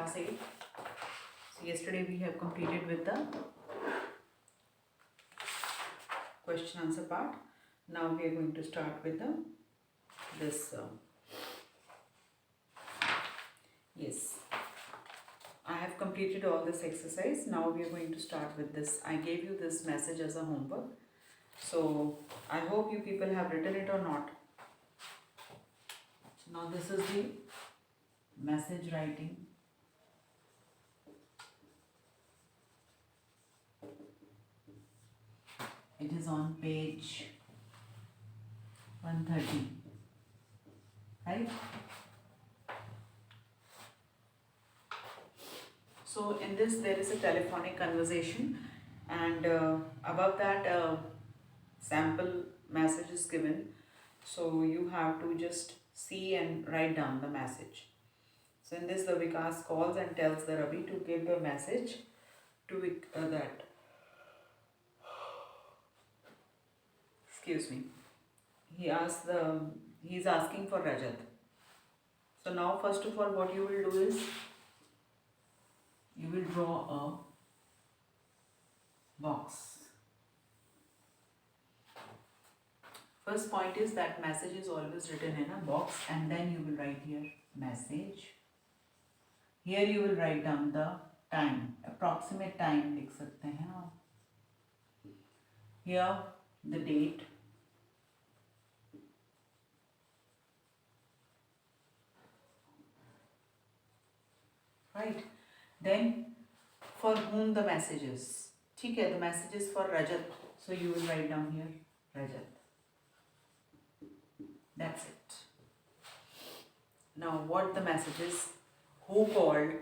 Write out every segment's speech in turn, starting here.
class 8. So yesterday we have completed with the question answer part. Now we are going to start with this. Yes, I have completed all this exercise. Now we are going to start with this. I gave you this message as a homework. So I hope you people have written it or not. So now this is the message writing. It is on page 130, right? So in this there is a telephonic conversation, and above that sample message is given. So you have to just see and write down the message. So in this the Vikas calls and tells the Ravi to give the message to that. Excuse me. He's asking for Rajat. So now first of all what you will do is you will draw a box. First point is that message is always written in a box, and then you will write here message. Here you will write down the time, approximate time लिख सकते हैं आप. Here the date. Right. Then for whom the message is. ठीक है, the message is for Rajat. So you will write down here Rajat. That's it. Now what the message is, who called,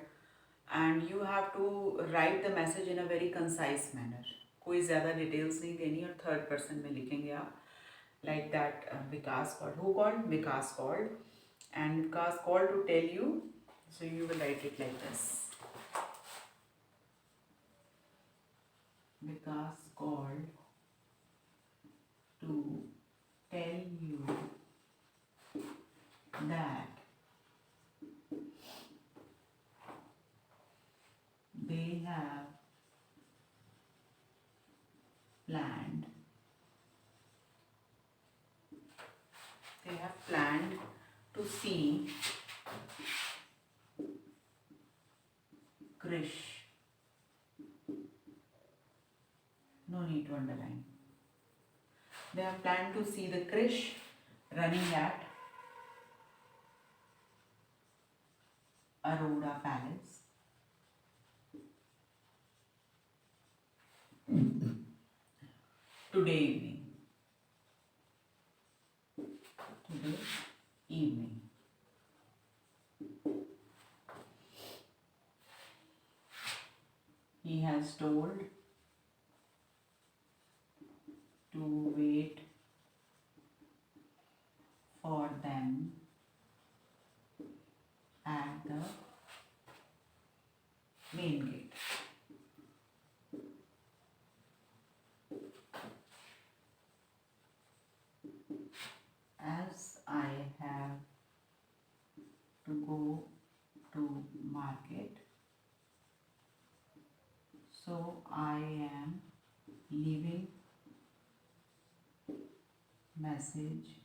and you have to write the message in a very concise manner. कोई ज़्यादा details नहीं देनी और third person में लिखेंगे आप. Like that Vikas called. Who called? Vikas called. And Vikas called to tell you. So you will write it like this. Vikas called to tell you that they have planned to see Krish. No need to underline. They have planned to see the Krish running at Aurora Palace today evening. He has told to wait for them at the main gate. As I have to go to market, so I am leaving message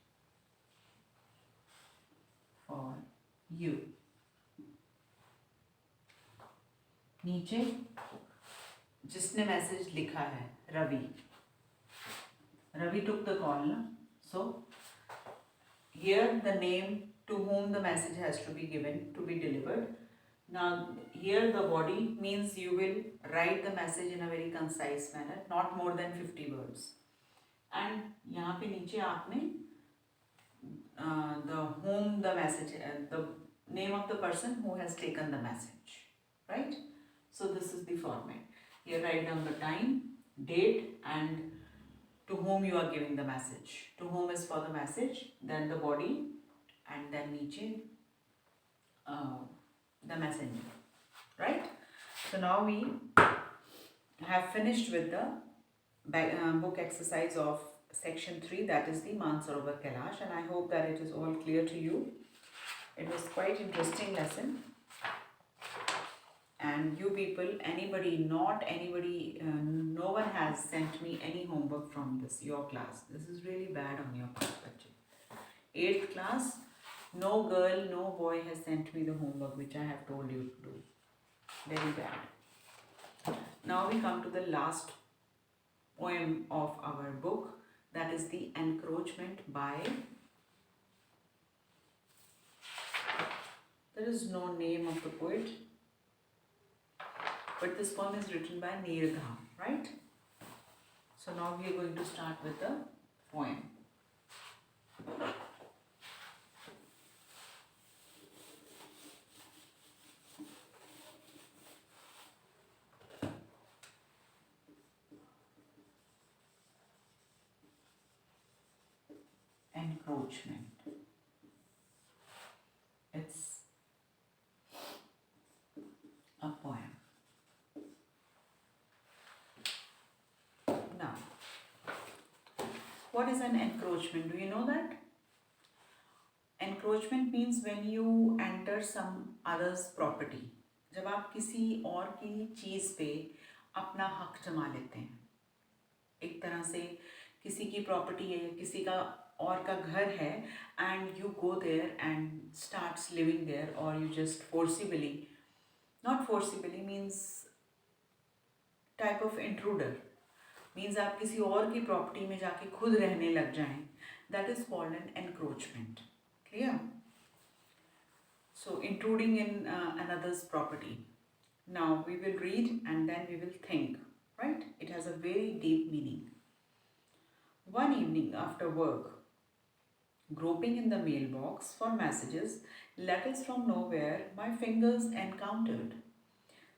for you. नीचे जिसने message लिखा है Ravi took the call ना. So here the name to whom the message has to be given to be delivered. Now here the body means you will write the message in a very concise manner, not more than 50 words. And यहाँ पे नीचे आपने the whom the message, the name of the person who has taken the message, right? So this is the format. Here write down the time, date, and to whom you are giving the message. To whom is for the message, then the body, and then नीचे the messenger, right? So now we have finished with the book exercise of section 3, that is the Mansarovar Kailash, and I hope that it is all clear to you. It was quite interesting lesson. And you people, anybody, not anybody, no one has sent me any homework from this, your class. This is really bad on your part, bache. 8th class, no girl, no boy has sent me the homework which I have told you to do. Very bad. Now we come to the last poem of our book, that is the Encroachment by, there is no name of the poet, but this poem is written by Nirdha, right? So now we are going to start with the poem. Encroachment. It's a poem. Now, what is an encroachment? Do you know that? Encroachment means when you enter some other's property. जब आप किसी और की चीज़ पे अपना हक जमा लेते हैं, एक तरह से किसी की प्रॉपर्टी है, किसी का और का घर है, and you go there and starts living there, or you just forcibly, not forcibly means type of intruder, means आप किसी और की प्रॉपर्टी में जाके खुद रहने लग जाएं, that is called an encroachment. Clear? So intruding in another's property. Now we will read and then we will think, right? It has a very deep meaning. One evening after work, groping in the mailbox for messages, letters from nowhere, my fingers encountered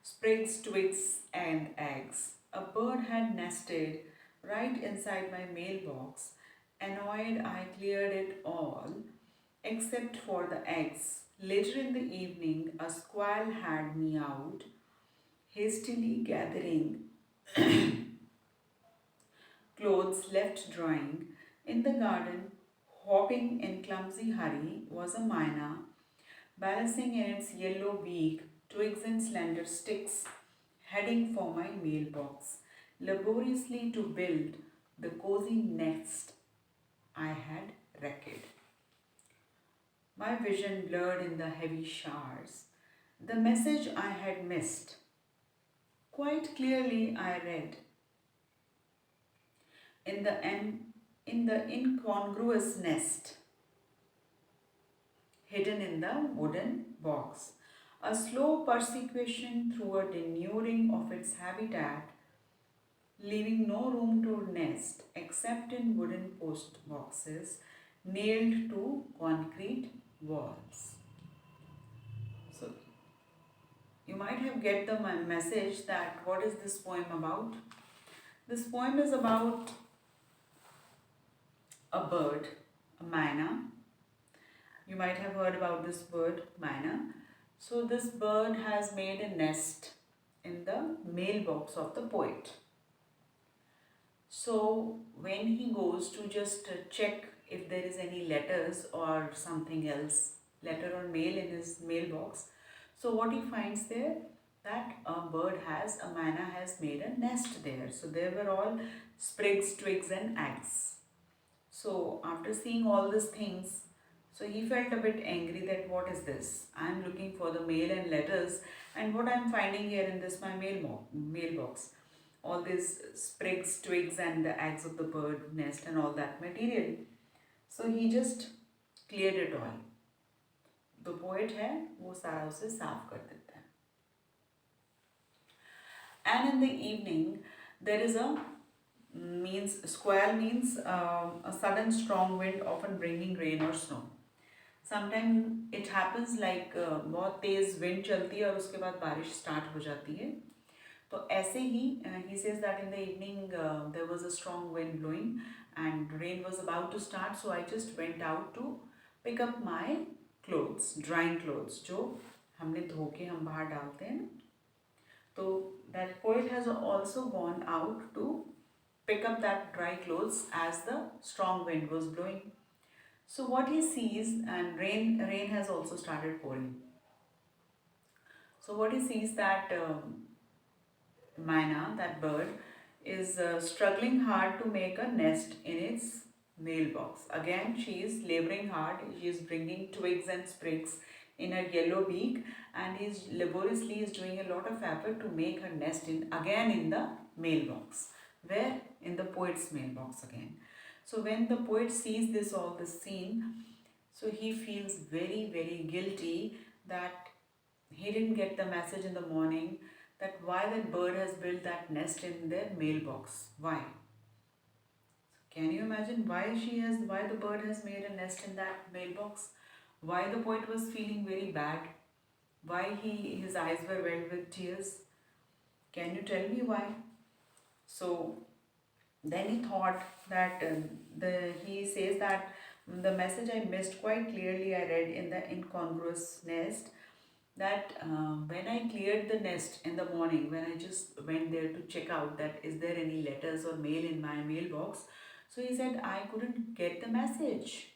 sprigs, twigs, and eggs. A bird had nested right inside my mailbox. Annoyed, I cleared it all except for the eggs. Later in the evening, a squirrel had meowed, hastily gathering clothes left drying. In the garden, hopping in clumsy hurry, was a myna, balancing in its yellow beak twigs and slender sticks, heading for my mailbox, laboriously to build the cozy nest I had wrecked. My vision blurred in the heavy showers. The message I had missed. Quite clearly I read. In the incongruous nest, hidden in the wooden box, a slow persecution through a denuding of its habitat, leaving no room to nest except in wooden post boxes nailed to concrete walls. So you might have get the message that what is this poem about? This poem is about a bird, a myna. You might have heard about this bird, myna. So this bird has made a nest in the mailbox of the poet. So when he goes to just check if there is any letters or something else, letter or mail in his mailbox, so what he finds there, that a bird has, a myna has made a nest there. So there were all sprigs, twigs and eggs. So after seeing all these things, so he felt a bit angry that what is this? I am looking for the mail and letters, and what I am finding here in this my mailbox. All these sprigs, twigs and the eggs of the bird nest and all that material. So he just cleared it all. The poet है वो सारा उसे साफ कर देता है. And in the evening there is a means squall means a sudden strong wind often bringing rain or snow. Sometimes it happens like बहुत तेज wind चलती है और उसके बाद बारिश start हो जाती है. तो ऐसे ही he says that in the evening there was a strong wind blowing and rain was about to start, so I just went out to pick up my clothes, drying clothes जो हमने धो के हम बाहर डालते हैं. तो that poet has also gone out to pick up that dry clothes as the strong wind was blowing. So what he sees, and rain has also started pouring. So what he sees that Mina, that bird, is struggling hard to make a nest in its mailbox. Again, she is laboring hard. She is bringing twigs and sprigs in her yellow beak, and he is laboriously is doing a lot of effort to make her nest in the mailbox. Where? In the poet's mailbox again. So when the poet sees this scene, so he feels very guilty that he didn't get the message in the morning, that why that bird has built that nest in their mailbox. Why? Can you imagine why the bird has made a nest in that mailbox? Why the poet was feeling very bad? Why his eyes were welled with tears? Can you tell me why? So then he thought that he says that the message I missed quite clearly, I read in the incongruous nest, that when I cleared the nest in the morning, when I just went there to check out that is there any letters or mail in my mailbox, so he said I couldn't get the message.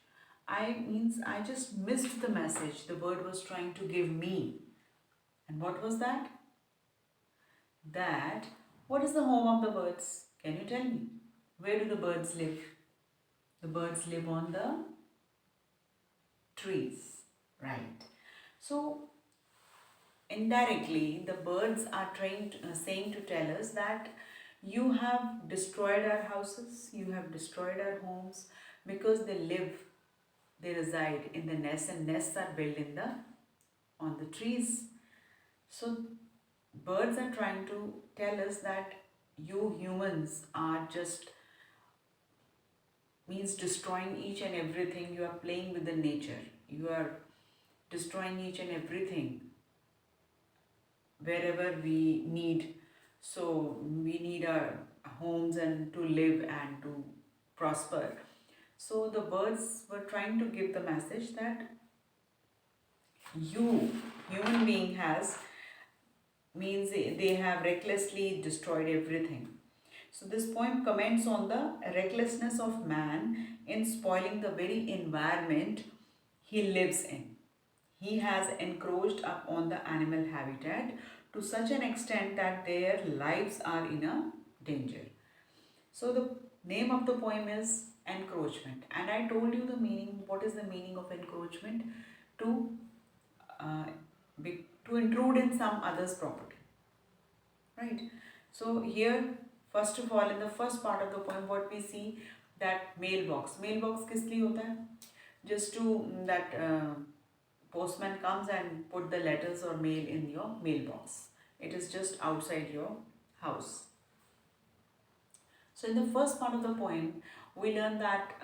I just missed the message the bird was trying to give me. And what was that? That what is the home of the birds? Can you tell me? Where do the birds live? The birds live on the trees, right? So indirectly, the birds are saying to tell us that you have destroyed our houses, you have destroyed our homes, because they reside in the nests, and nests are built on the trees. So birds are trying to tell us that you humans are just means destroying each and everything. You are playing with the nature. You are destroying each and everything wherever we need. So we need our homes and to live and to prosper. So the birds were trying to give the message that you, human being, has means they have recklessly destroyed everything. So this poem comments on the recklessness of man in spoiling the very environment he lives in. He has encroached upon the animal habitat to such an extent that their lives are in a danger. So the name of the poem is Encroachment, and I told you the meaning. What is the meaning of encroachment? To uh, to intrude in some other's property, right? So here, first of all, in the first part of the poem, what we see, that mailbox किस लिए होता है? Just to that postman comes and put the letters or mail in your mailbox. It is just outside your house. So in the first part of the poem, we learn that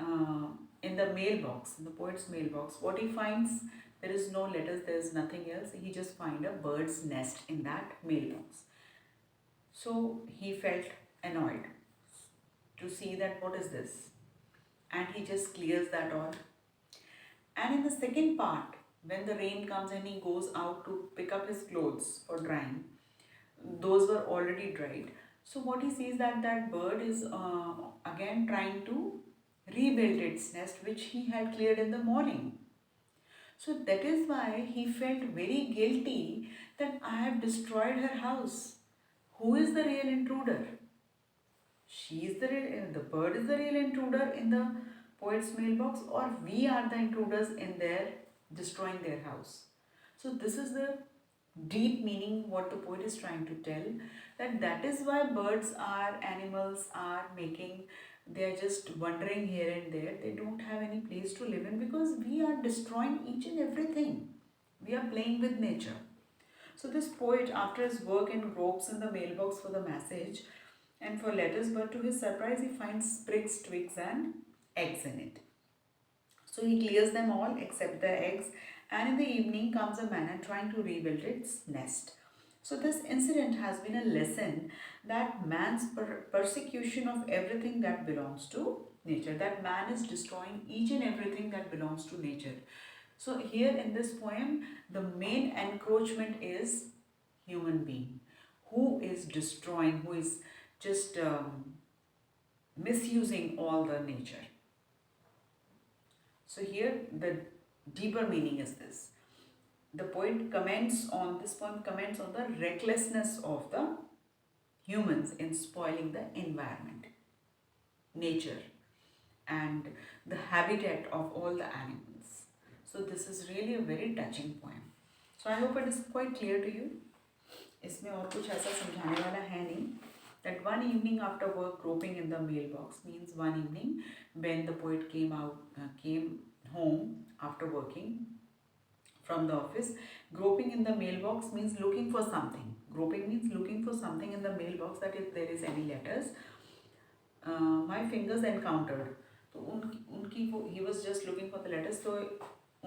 in the mailbox, in the poet's mailbox, what he finds, there is no letters, there is nothing else. He just finds a bird's nest in that mailbox. So he felt annoyed to see that what is this, and he just clears that all. And in the second part, when the rain comes and he goes out to pick up his clothes for drying, those were already dried. So what he sees, that that bird is again trying to rebuild its nest which he had cleared in the morning. So that is why he felt very guilty that I have destroyed her house. Who is the real intruder? She is the bird is the real intruder in the poet's mailbox, or we are the intruders in their destroying their house. So this is the deep meaning what the poet is trying to tell, that is why birds are animals are making, they are just wandering here and there, they don't have any place to live in, because we are destroying each and everything, we are playing with nature. So this poet, after his work, and gropes in the mailbox for the message and for letters, but to his surprise he finds sprigs, twigs and eggs in it. So he clears them all except the eggs, and in the evening comes a man trying to rebuild its nest. So this incident has been a lesson that man's persecution of everything that belongs to nature, that man is destroying each and everything that belongs to nature. So here in this poem, the main encroachment is human being, who is destroying, who is just misusing all the nature. So here the deeper meaning is this. The poet comments on this poem comments on the recklessness of the humans in spoiling the environment, nature, and the habitat of all the animals. So this is really a very touching poem. So I hope it is quite clear to you. इसमें और कुछ ऐसा समझाने वाला है नहीं. That one evening after work, groping in the mailbox means one evening when the poet came home after working from the office. Groping in the mailbox means looking for something. Groping means looking for something in the mailbox, that if there is any letters. My fingers encountered. तो उनकी वो he was just looking for the letters. तो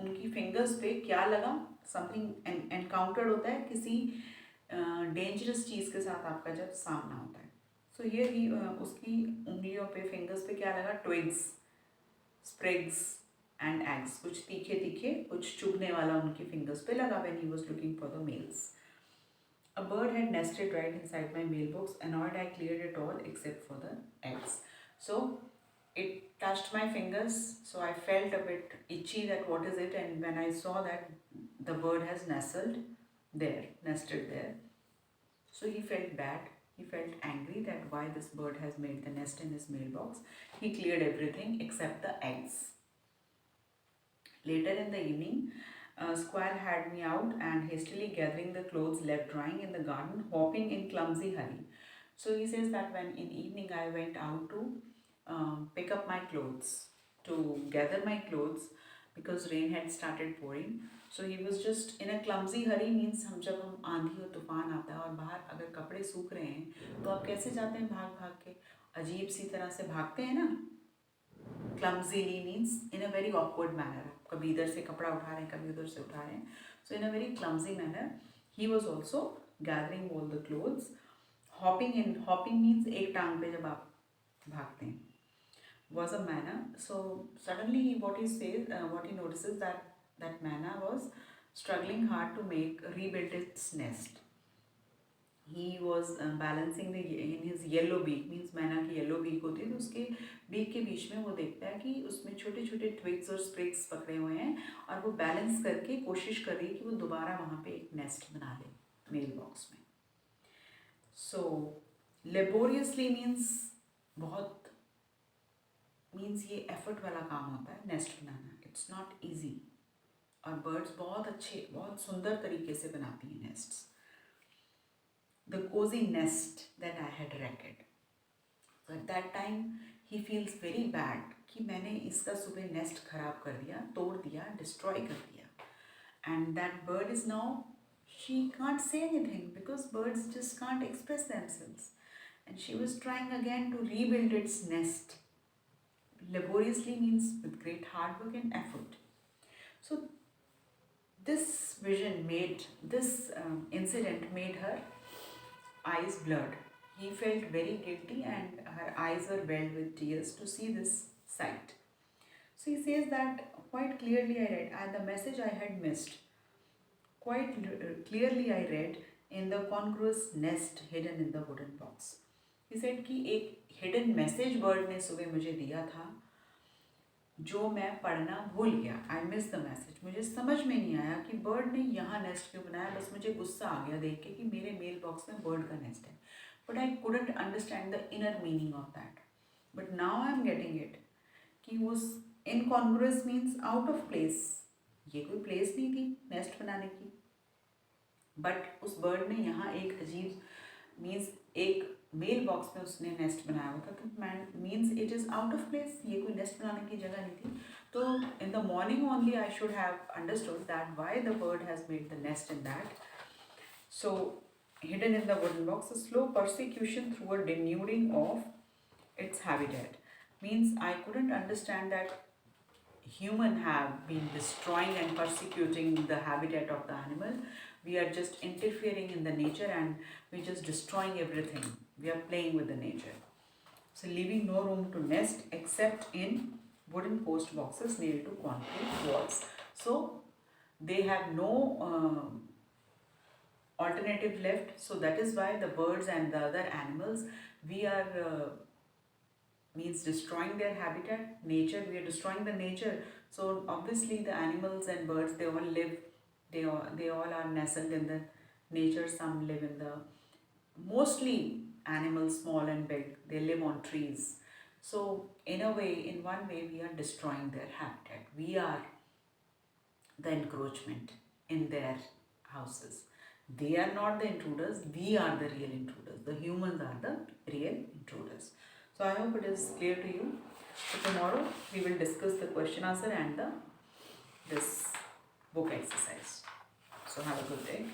उनकी fingers पे क्या लगा? Something encountered होता है किसी डेंजरस चीज़ के साथ आपका जब सामना होता है. सो हियर ही उसकी उंगलियों पे फिंगर्स पे क्या लगा? Twigs, sprigs and eggs. कुछ तीखे तीखे, कुछ चुभने वाला उनकी फिंगर्स पे लगा when he was looking for the mails. A bird had nested right inside my mailbox. Annoyed, I cleared it all except for the eggs. So it touched my fingers, so I felt a bit itchy that what is it, and when I saw that the bird has nested there. So he felt bad. He felt angry that why this bird has made the nest in his mailbox. He cleared everything except the eggs. Later in the evening, Squirrel had me out and hastily gathering the clothes left drying in the garden, hopping in clumsy hurry. So he says that when in evening I went out to pick up my clothes, to gather my clothes because rain had started pouring. So he was just in a clumsy hurry means हम जब हम आंधी और तूफान आता है और बाहर अगर कपड़े सूख रहे हैं तो आप कैसे जाते हैं? भाग भाग के, अजीब सी तरह से भागते हैं ना. Clumsily means in a very awkward manner. कभी इधर से कपड़ा उठा रहे हैं, कभी उधर से उठा रहे हैं. So in a very clumsy manner, he was also gathering all the clothes. Hopping means एक टांग पे जब आप भागते हैं, was a manna. So suddenly what he notices that manna was struggling hard to rebuild its nest. He was balancing in his yellow beak means मैना की yellow beak होती है, तो उसके बीक के बीच में वो देखता है कि उसमें छोटे छोटे ट्विग्स और स्प्रिग्स पकड़े हुए हैं और वो बैलेंस करके कोशिश कर रही है कि वो दोबारा वहाँ पे एक नेस्ट बना ले मेल बॉक्स में. सो लेबोरियसली मीन्स बहुत मीन्स ये एफर्ट वाला काम होता है nest banana. It's not easy. और बर्ड्स बहुत अच्छे बहुत सुंदर तरीके से बनाती हैं nests. The cozy nest that I had wrecked. So at that time he feels very bad कि मैंने इसका सुबह नेस्ट खराब कर दिया, तोड़ दिया, डिस्ट्रॉय कर दिया. And that bird is now, she can't say anything because birds just can't express themselves. And she was trying again to rebuild its nest. Laboriously means with great hard work and effort. So this incident made her eyes blurred. He felt very guilty and her eyes were welled with tears to see this sight. So he says that quite clearly I read, and the message I had missed, clearly I read in the congruous nest hidden in the wooden box. He said कि एक hidden message bird ने सुबह मुझे दिया था जो मैं पढ़ना भूल गया. I miss the message. मुझे समझ में नहीं आया कि बर्ड ने यहाँ नेस्ट क्यों बनाया. बस मुझे गुस्सा आ गया देख के कि मेरे मेल बॉक्स में बर्ड का नेस्ट है. But I couldn't understand the inner meaning of that. But now I am getting it कि वो इनकॉन्ग्रुअस मीन्स आउट ऑफ प्लेस. ये कोई प्लेस नहीं थी नेस्ट बनाने की. बट उस बर्ड ने यहाँ एक अजीब मीन्स एक मेल बॉक्स में उसने नेस्ट बनाया हुआ था, तो means it is out of place. ये कोई नेस्ट बनाने की जगह नहीं थी. तो in the morning only I should have understood that why the bird has made the nest in that. So hidden in the wooden box, a slow persecution through a denuding of its habitat means I couldn't understand that human have been destroying and persecuting the habitat of the animal. We are just interfering in the nature and we're just destroying everything. We are playing with the nature. So leaving no room to nest except in wooden post boxes nailed to concrete walls. So they have no alternative left. So that is why the birds and the other animals, we are means destroying their habitat, nature. We are destroying the nature. So obviously the animals and birds, they all live They all are nestled in the nature. Some live in the, mostly animals, small and big, they live on trees. So in a way, in one way, we are destroying their habitat. We are the encroachment in their houses. They are not the intruders, we are the real intruders. The humans are the real intruders. So I hope it is clear to you. So tomorrow we will discuss the question answer and this book exercise. So have a good day.